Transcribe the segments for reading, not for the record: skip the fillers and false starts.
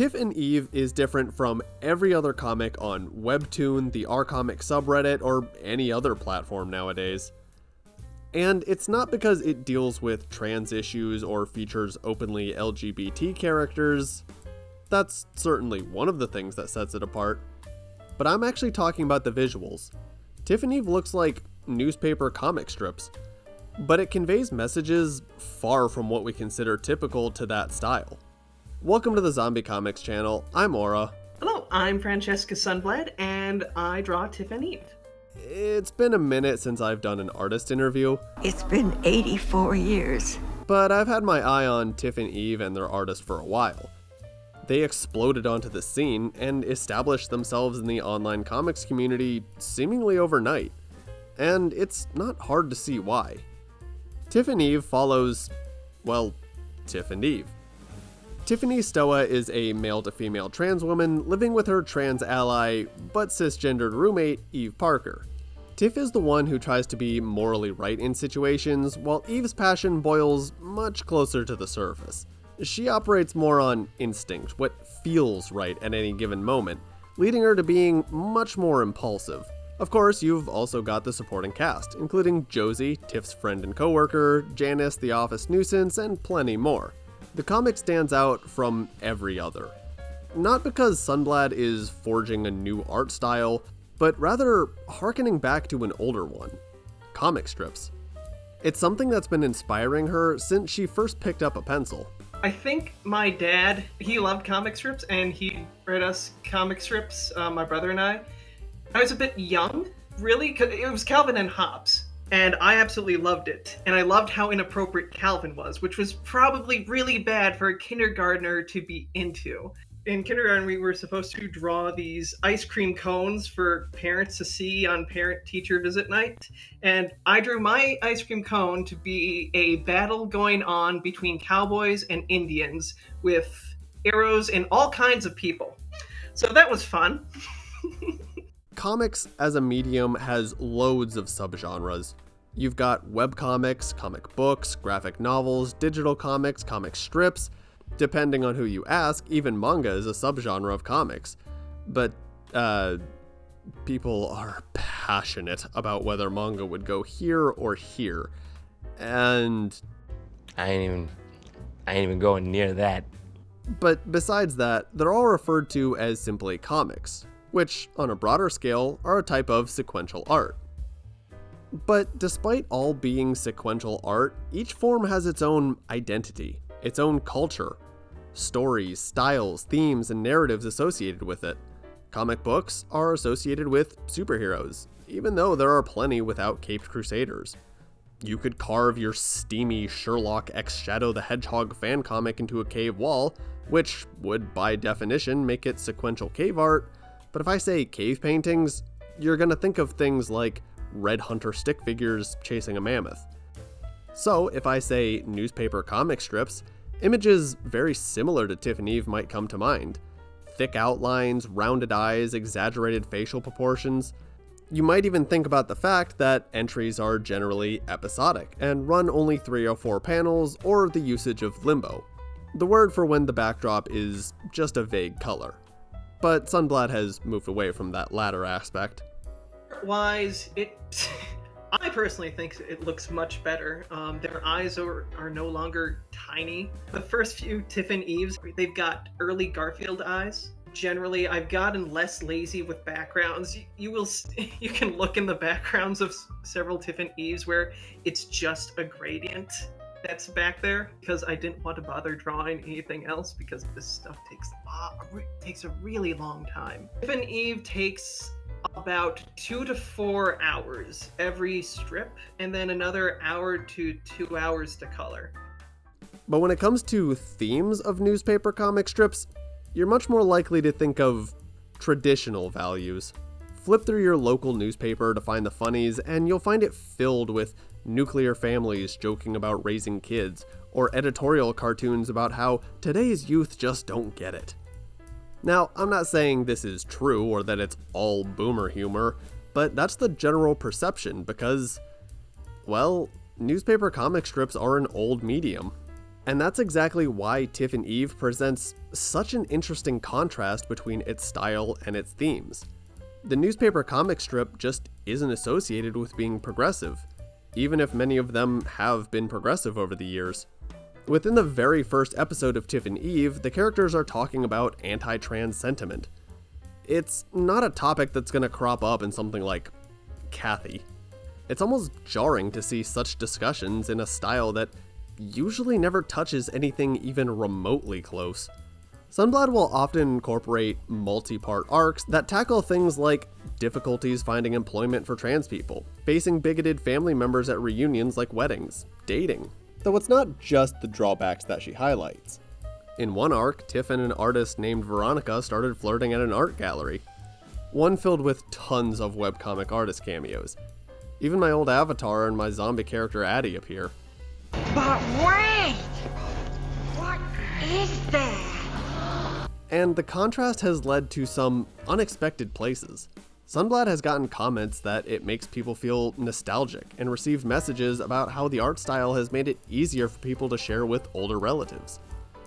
Tiff and Eve is different from every other comic on Webtoon, the r/comic subreddit, or any other platform nowadays. And it's not because it deals with trans issues or features openly LGBT characters. That's certainly one of the things that sets it apart. But I'm actually talking about the visuals. Tiff and Eve looks like newspaper comic strips, but it conveys messages far from what we consider typical to that style. Welcome to the Zombie Comics channel. I'm Aura. Hello, I'm Francesca Sundblad, and I draw Tiff and Eve. It's been a minute since I've done an artist interview. It's been 84 years. But I've had my eye on Tiff and Eve and their artist for a while. They exploded onto the scene and established themselves in the online comics community seemingly overnight. And it's not hard to see why. Tiff and Eve follows, well, Tiff and Eve. Tiffany Stoa is a male-to-female trans woman living with her trans ally, but cisgendered roommate, Eve Parker. Tiff is the one who tries to be morally right in situations, while Eve's passion boils much closer to the surface. She operates more on instinct, what feels right at any given moment, leading her to being much more impulsive. Of course, you've also got the supporting cast, including Josie, Tiff's friend and coworker, Janice, the office nuisance, and plenty more. The comic stands out from every other. Not because Sundblad is forging a new art style, but rather harkening back to an older one, comic strips. It's something that's been inspiring her since she first picked up a pencil. I think my dad, he loved comic strips, and he read us comic strips, my brother and I. I was a bit young, really, 'cause it was Calvin and Hobbes. And I absolutely loved it. And I loved how inappropriate Calvin was, which was probably really bad for a kindergartner to be into. In kindergarten, we were supposed to draw these ice cream cones for parents to see on parent-teacher visit night. And I drew my ice cream cone to be a battle going on between cowboys and Indians with arrows and all kinds of people. So that was fun. Comics as a medium has loads of subgenres. You've got webcomics, comic books, graphic novels, digital comics, comic strips. Depending on who you ask, even manga is a subgenre of comics. But, people are passionate about whether manga would go here or here. And I ain't even going near that. But besides that, they're all referred to as simply comics, which, on a broader scale, are a type of sequential art. But despite all being sequential art, each form has its own identity, its own culture, stories, styles, themes, and narratives associated with it. Comic books are associated with superheroes, even though there are plenty without caped crusaders. You could carve your steamy Sherlock x Shadow the Hedgehog fan comic into a cave wall, which would by definition make it sequential cave art. But if I say cave paintings, you're gonna think of things like Red Hunter stick figures chasing a mammoth. So if I say newspaper comic strips, images very similar to Tiff and Eve might come to mind. Thick outlines, rounded eyes, exaggerated facial proportions. You might even think about the fact that entries are generally episodic and run only 3 or 4 panels, or the usage of limbo, the word for when the backdrop is just a vague color. But Sundblad has moved away from that latter aspect. Wise, I personally think it looks much better. Their eyes are no longer tiny. The first few Tiff and Eves, they've got early Garfield eyes. Generally, I've gotten less lazy with backgrounds. You can look in the backgrounds of several Tiff and Eves where it's just a gradient that's back there, because I didn't want to bother drawing anything else, because this stuff takes a really long time. Tiff and Eve takes about 2 to 4 hours every strip, and then another hour to 2 hours to color. But when it comes to themes of newspaper comic strips, you're much more likely to think of traditional values. Flip through your local newspaper to find the funnies, and you'll find it filled with nuclear families joking about raising kids, or editorial cartoons about how today's youth just don't get it. Now, I'm not saying this is true or that it's all boomer humor, but that's the general perception because, well, newspaper comic strips are an old medium. And that's exactly why Tiff and Eve presents such an interesting contrast between its style and its themes. The newspaper comic strip just isn't associated with being progressive, even if many of them have been progressive over the years. Within the very first episode of Tiff and Eve, the characters are talking about anti-trans sentiment. It's not a topic that's going to crop up in something like Kathy. It's almost jarring to see such discussions in a style that usually never touches anything even remotely close. Sundblad will often incorporate multi-part arcs that tackle things like difficulties finding employment for trans people, facing bigoted family members at reunions like weddings, dating. Though it's not just the drawbacks that she highlights. In one arc, Tiff and an artist named Veronica started flirting at an art gallery, one filled with tons of webcomic artist cameos. Even my old avatar and my zombie character Addie appear. But wait! What is that? And the contrast has led to some unexpected places. Sundblad has gotten comments that it makes people feel nostalgic and received messages about how the art style has made it easier for people to share with older relatives.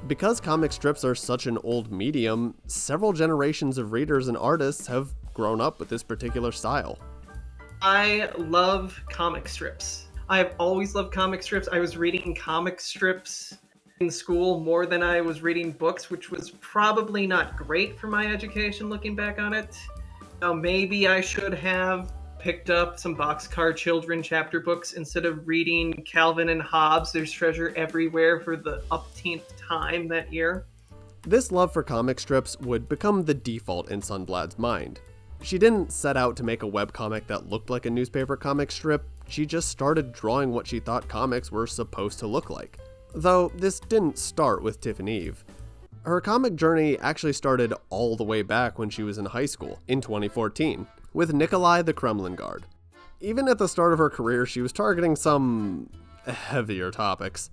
Because comic strips are such an old medium, several generations of readers and artists have grown up with this particular style. I love comic strips. I've always loved comic strips. I was reading comic strips in school more than I was reading books, which was probably not great for my education looking back on it. Now, maybe I should have picked up some Boxcar Children chapter books instead of reading Calvin and Hobbes, There's Treasure Everywhere for the upteenth time that year. This love for comic strips would become the default in Sundblad's mind. She didn't set out to make a webcomic that looked like a newspaper comic strip, she just started drawing what she thought comics were supposed to look like. Though this didn't start with Tiff and Eve. Her comic journey actually started all the way back when she was in high school, in 2014, with Nikoai the Kremlin Guard. Even at the start of her career, she was targeting some heavier topics.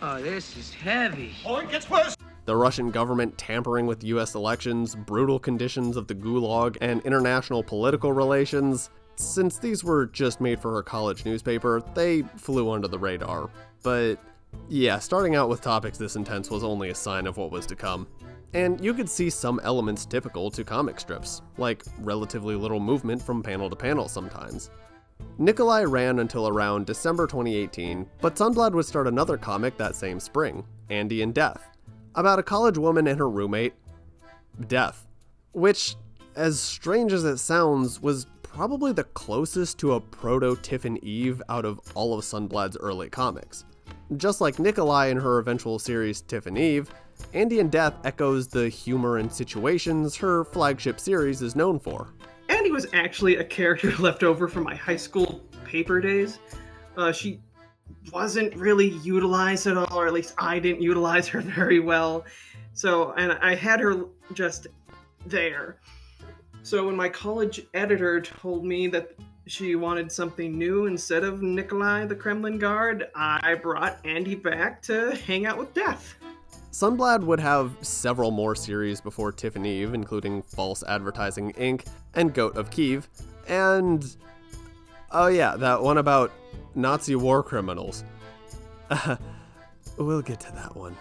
Oh, this is heavy. Oh, it gets worse! The Russian government tampering with US elections, brutal conditions of the Gulag, and international political relations. Since these were just made for her college newspaper, they flew under the radar. But yeah, starting out with topics this intense was only a sign of what was to come. And you could see some elements typical to comic strips, like relatively little movement from panel to panel sometimes. Nikoai ran until around December 2018, but Sundblad would start another comic that same spring, Andy and Death, about a college woman and her roommate, Death, which, as strange as it sounds, was probably the closest to a proto-Tiff and Eve out of all of Sundblad's early comics. Just like Nikoai in her eventual series Tiff and Eve, Andy and Death echoes the humor and situations her flagship series is known for. Andy was actually a character left over from my high school paper days. She wasn't really utilized at all, or at least I didn't utilize her very well. So, and I had her just there. So when my college editor told me that she wanted something new instead of Nikoai the Kremlin Guard, I brought Andy back to hang out with Death. Sundblad would have several more series before Tiff and Eve, including False Advertising Inc. and Goat of Kiev, and oh yeah, that one about Nazi war criminals. We'll get to that one.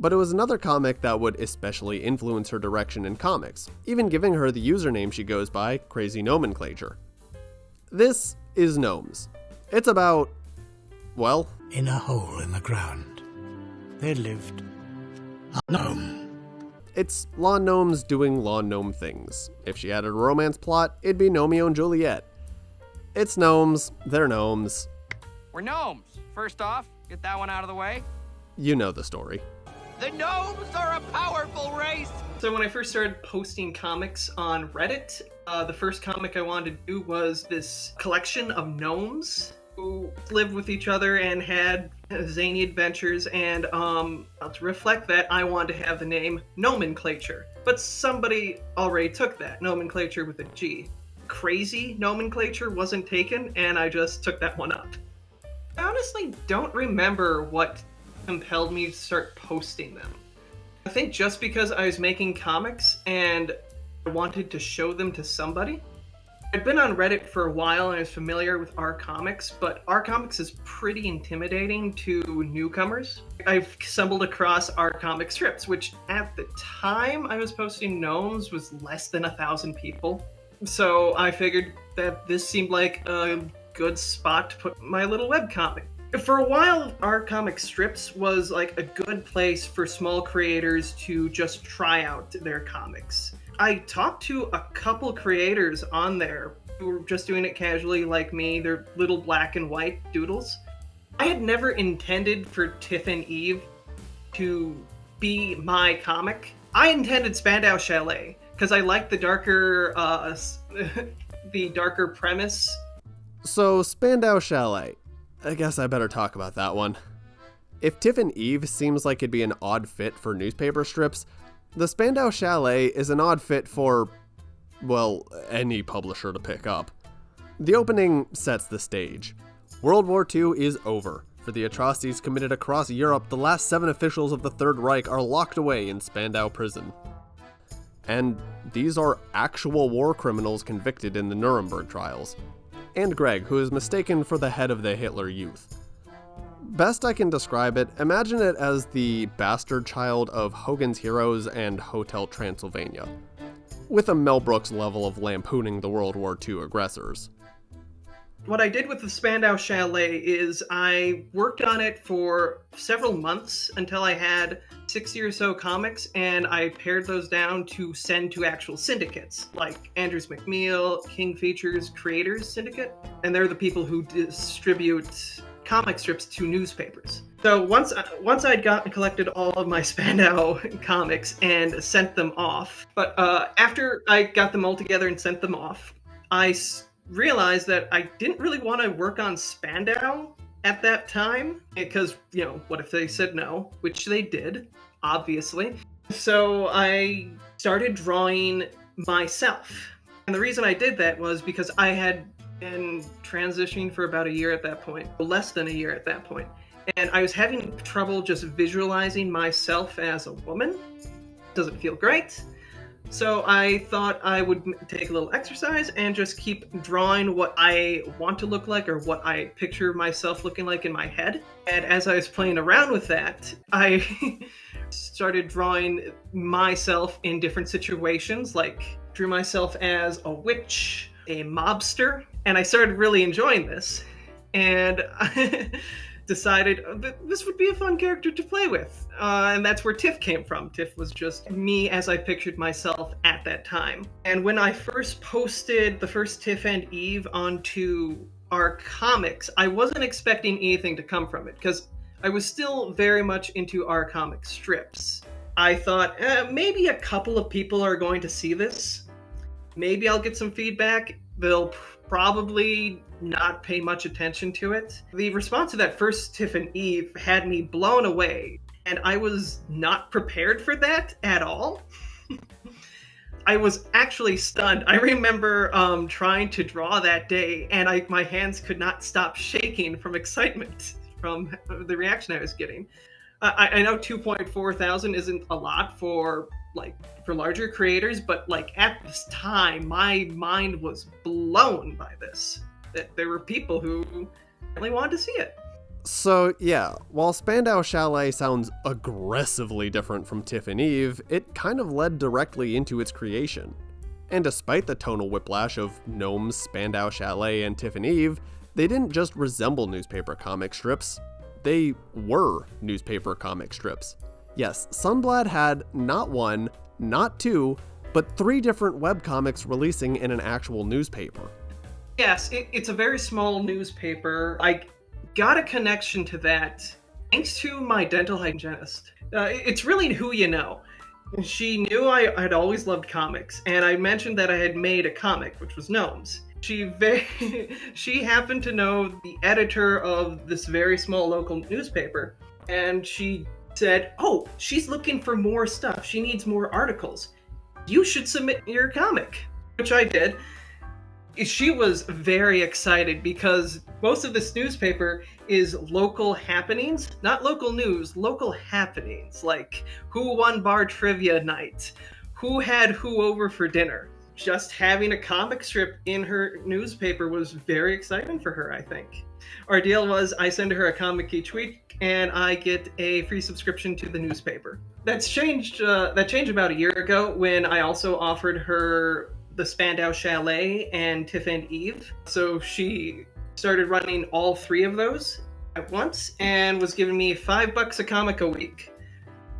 But it was another comic that would especially influence her direction in comics, even giving her the username she goes by, Crazy Gnomenclature. This is Gnomes. It's about, well, In a hole in the ground, there lived a gnome. it's lawn gnomes doing lawn gnome things. If she had a romance plot, it'd be Romeo and Juliet. It's gnomes, they're gnomes. We're gnomes. First off, get that one out of the way. You know the story. The gnomes are a powerful race. So when I first started posting comics on Reddit, the first comic I wanted to do was this collection of gnomes who lived with each other and had zany adventures, and to reflect that, I wanted to have the name Nomenclature. But somebody already took that, Nomenclature with a G. Crazy Gnomenclature wasn't taken, and I just took that one up. I honestly don't remember what compelled me to start posting them. I think just because I was making comics and I wanted to show them to somebody. I'd been on Reddit for a while and I was familiar with R Comics, but R Comics is pretty intimidating to newcomers. I've stumbled across R Comic strips, which at the time I was posting Gnomes was less than 1,000 people. So I figured that this seemed like a good spot to put my little webcomic. For a while, R Comic strips was like a good place for small creators to just try out their comics. I talked to a couple creators on there who were just doing it casually like me. They're little black and white doodles. I had never intended for Tiff and Eve to be my comic. I intended Spandau Chalet because I liked the darker, the darker premise. So, Spandau Chalet. I guess I better talk about that one. If Tiff and Eve seems like it'd be an odd fit for newspaper strips, the Spandau Chalet is an odd fit for, well, any publisher to pick up. The opening sets the stage. World War II is over. For the atrocities committed across Europe, the last 7 officials of the Third Reich are locked away in Spandau prison. And these are actual war criminals convicted in the Nuremberg trials. And Greg, who is mistaken for the head of the Hitler Youth. Best I can describe it, imagine it as the bastard child of Hogan's Heroes and Hotel Transylvania, with a Mel Brooks level of lampooning the World War II aggressors. What I did with the Spandau Chalet is I worked on it for several months until I had 60 or so comics, and I pared those down to send to actual syndicates, like Andrews McMeel, King Features Creators Syndicate, and they're the people who distribute comic strips to newspapers. So once I'd collected all of my Spandau comics and sent them off, but after I got them all together and sent them off, I realized that I didn't really want to work on Spandau at that time, because, what if they said no? Which they did, obviously. So I started drawing myself. And the reason I did that was because I had been transitioning for about a year at that point, less than a year at that point. And I was having trouble just visualizing myself as a woman. Doesn't feel great. So I thought I would take a little exercise and just keep drawing what I want to look like or what I picture myself looking like in my head. And as I was playing around with that, I started drawing myself in different situations, like drew myself as a witch, a mobster, and I started really enjoying this. And I decided that this would be a fun character to play with. And that's where Tiff came from. Tiff was just me as I pictured myself at that time. And when I first posted the first Tiff and Eve onto our comics, I wasn't expecting anything to come from it, because I was still very much into our comic strips. I thought, maybe a couple of people are going to see this. Maybe I'll get some feedback. They'll probably not pay much attention to it. The response to that first Tiff and Eve had me blown away, and I was not prepared for that at all. I was actually stunned. I remember trying to draw that day, and my hands could not stop shaking from excitement from the reaction I was getting. I know 2.4 thousand isn't a lot for larger creators, but at this time, my mind was blown by this. That there were people who really wanted to see it. So yeah, while Spandau Chalet sounds aggressively different from Tiff and Eve, it kind of led directly into its creation. And despite the tonal whiplash of Gnomes, Spandau Chalet, and Tiff and Eve, they didn't just resemble newspaper comic strips, they were newspaper comic strips. Yes, Sundblad had not 1, not 2, but 3 different webcomics releasing in an actual newspaper. Yes, it's a very small newspaper. I got a connection to that thanks to my dental hygienist. It's really who you know. She knew I'd always loved comics, and I mentioned that I had made a comic, which was Gnomes. She happened to know the editor of this very small local newspaper, and she said, "Oh, she's looking for more stuff. She needs more articles. You should submit your comic," which I did. She was very excited because most of this newspaper is local happenings, not local news, local happenings, like who won bar trivia night, who had who over for dinner. just having a comic strip in her newspaper was very exciting for her, I think. Our deal was I send her a comic each week, and I get a free subscription to the newspaper. That changed about a year ago when I also offered her the Spandau Chalet and Tiff and Eve. So she started running all three of those at once and was giving me $5 a comic a week,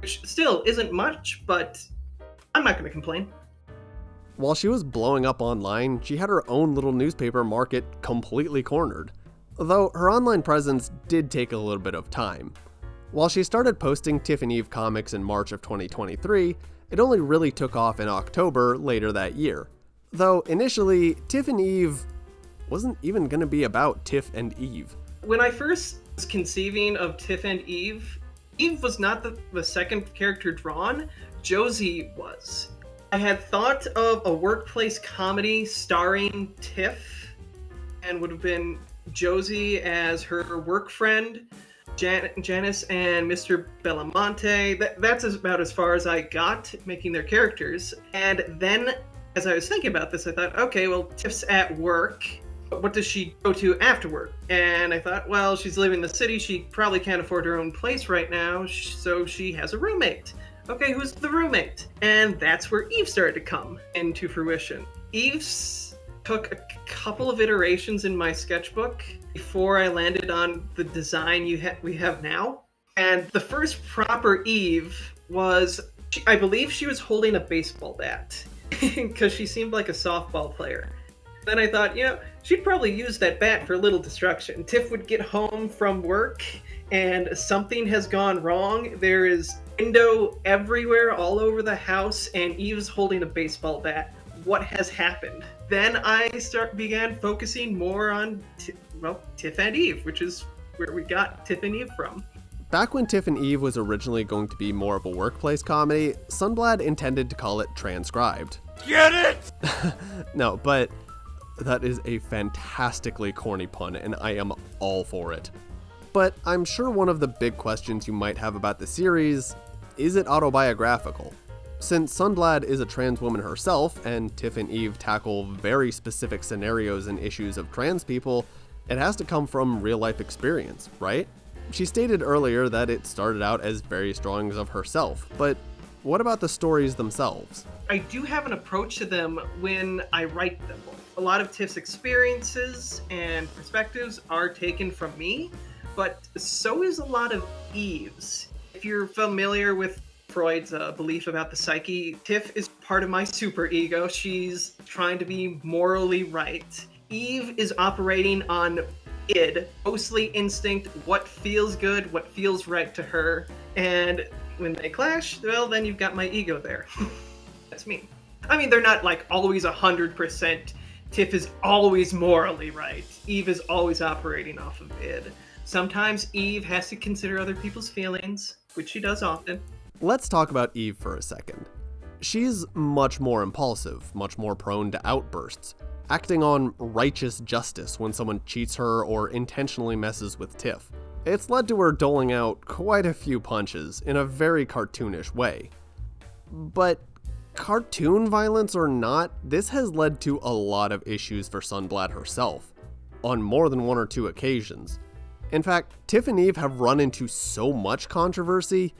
which still isn't much, but I'm not going to complain. While she was blowing up online, she had her own little newspaper market completely cornered, though her online presence did take a little bit of time. While she started posting Tiff and Eve comics in March of 2023, it only really took off in October later that year. Though initially, Tiff and Eve wasn't even going to be about Tiff and Eve. When I first was conceiving of Tiff and Eve, Eve was not the second character drawn, Josie was. I had thought of a workplace comedy starring Tiff, and would have been Josie as her work friend, Janice and Mr. Belamonte. That's about as far as I got making their characters. And then, as I was thinking about this, I thought, okay, well, Tiff's at work, but what does she go to after work? And I thought, well, she's living in the city, she probably can't afford her own place right now, so she has a roommate. Okay, who's the roommate? And that's where Eve started to come into fruition. Eve's took a couple of iterations in my sketchbook before I landed on the design we have now. And the first proper Eve was, I believe she was holding a baseball bat, because she seemed like a softball player. Then I thought, she'd probably use that bat for a little distraction. Tiff would get home from work and something has gone wrong. There is window everywhere all over the house and Eve's holding a baseball bat. What has happened? Then I began focusing more on Tiff and Eve, which is where we got Tiff and Eve from. Back when Tiff and Eve was originally going to be more of a workplace comedy, Sundblad intended to call it Transcribed. Get it? No, but that is a fantastically corny pun, and I am all for it. But I'm sure one of the big questions you might have about the series, is it autobiographical? Since Sundblad is a trans woman herself, and Tiff and Eve tackle very specific scenarios and issues of trans people, it has to come from real-life experience, right? She stated earlier that it started out as various drawings of herself, but what about the stories themselves? I do have an approach to them when I write them. A lot of Tiff's experiences and perspectives are taken from me, but so is a lot of Eve's. If you're familiar with Freud's belief about the psyche, Tiff is part of my superego. She's trying to be morally right. Eve is operating on id, mostly instinct, what feels good, what feels right to her. And when they clash, well, then you've got my ego there. That's me. I mean, they're not like always 100%. Tiff is always morally right. Eve is always operating off of id. Sometimes Eve has to consider other people's feelings, which she does often. Let's talk about Eve for a second. She's much more impulsive, much more prone to outbursts, acting on righteous justice when someone cheats her or intentionally messes with Tiff. It's led to her doling out quite a few punches in a very cartoonish way. But cartoon violence or not, this has led to a lot of issues for Sundblad herself, on more than one or two occasions. In fact, Tiff and Eve have run into so much controversy,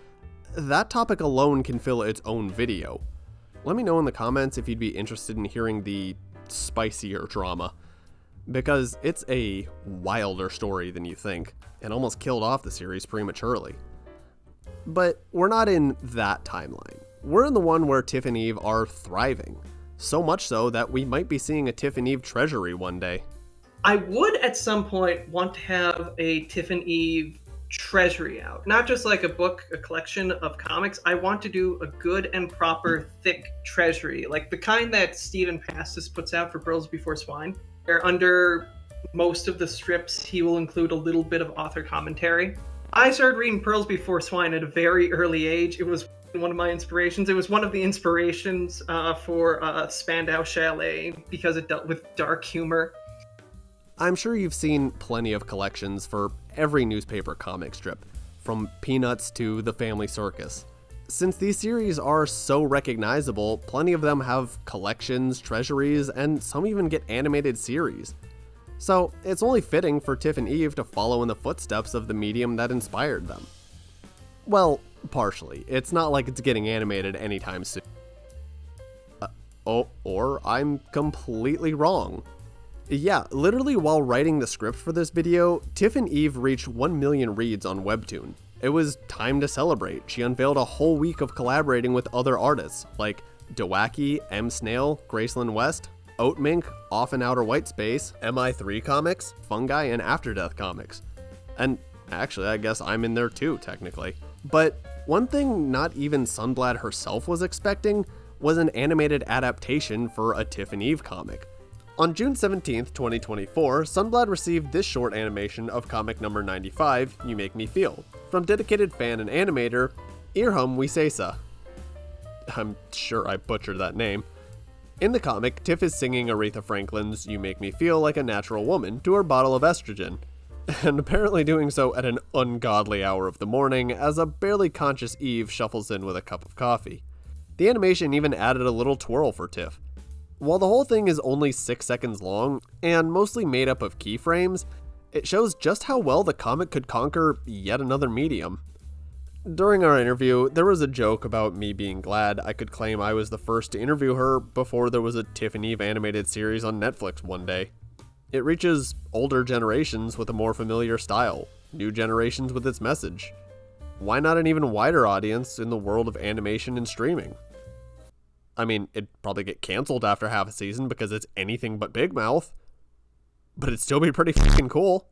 that topic alone can fill its own video. Let me know in the comments if you'd be interested in hearing the spicier drama, because it's a wilder story than you think, and almost killed off the series prematurely. But we're not in that timeline. We're in the one where Tiff and Eve are thriving, so much so that we might be seeing a Tiff and Eve treasury one day. I would at some point want to have a Tiff and Eve treasury out. Not just like a book, a collection of comics. I want to do a good and proper thick treasury, like the kind that Stephen Pastis puts out for Pearls Before Swine, where under most of the strips he will include a little bit of author commentary. I started reading Pearls Before Swine at a very early age. It was one of my inspirations. It was one of the inspirations for Spandau Chalet because it dealt with dark humor. I'm sure you've seen plenty of collections for every newspaper comic strip, from Peanuts to The Family Circus. Since these series are so recognizable, plenty of them have collections, treasuries, and some even get animated series. So it's only fitting for Tiff and Eve to follow in the footsteps of the medium that inspired them. Well, partially. It's not like it's getting animated anytime soon. Or I'm completely wrong. Yeah, literally while writing the script for this video, Tiff and Eve reached 1 million reads on Webtoon. It was time to celebrate. She unveiled a whole week of collaborating with other artists like Dewaki, M. Snail, Graceland West, Oatmink, Off and Outer White Space, MI3 Comics, Fungi, and After Death Comics. And actually, I guess I'm in there too, technically. But one thing not even Sundblad herself was expecting was an animated adaptation for a Tiff and Eve comic. On June 17th, 2024, Sundblad received this short animation of comic number 95, You Make Me Feel, from dedicated fan and animator, Irham Wisesa. I'm sure I butchered that name. In the comic, Tiff is singing Aretha Franklin's You Make Me Feel Like a Natural Woman to her bottle of estrogen, and apparently doing so at an ungodly hour of the morning as a barely conscious Eve shuffles in with a cup of coffee. The animation even added a little twirl for Tiff. While the whole thing is only 6 seconds long, and mostly made up of keyframes, it shows just how well the comic could conquer yet another medium. During our interview, there was a joke about me being glad I could claim I was the first to interview her before there was a Tiff and Eve animated series on Netflix one day. It reaches older generations with a more familiar style, new generations with its message. Why not an even wider audience in the world of animation and streaming? I mean, it'd probably get canceled after half a season because it's anything but Big Mouth, but it'd still be pretty fucking cool.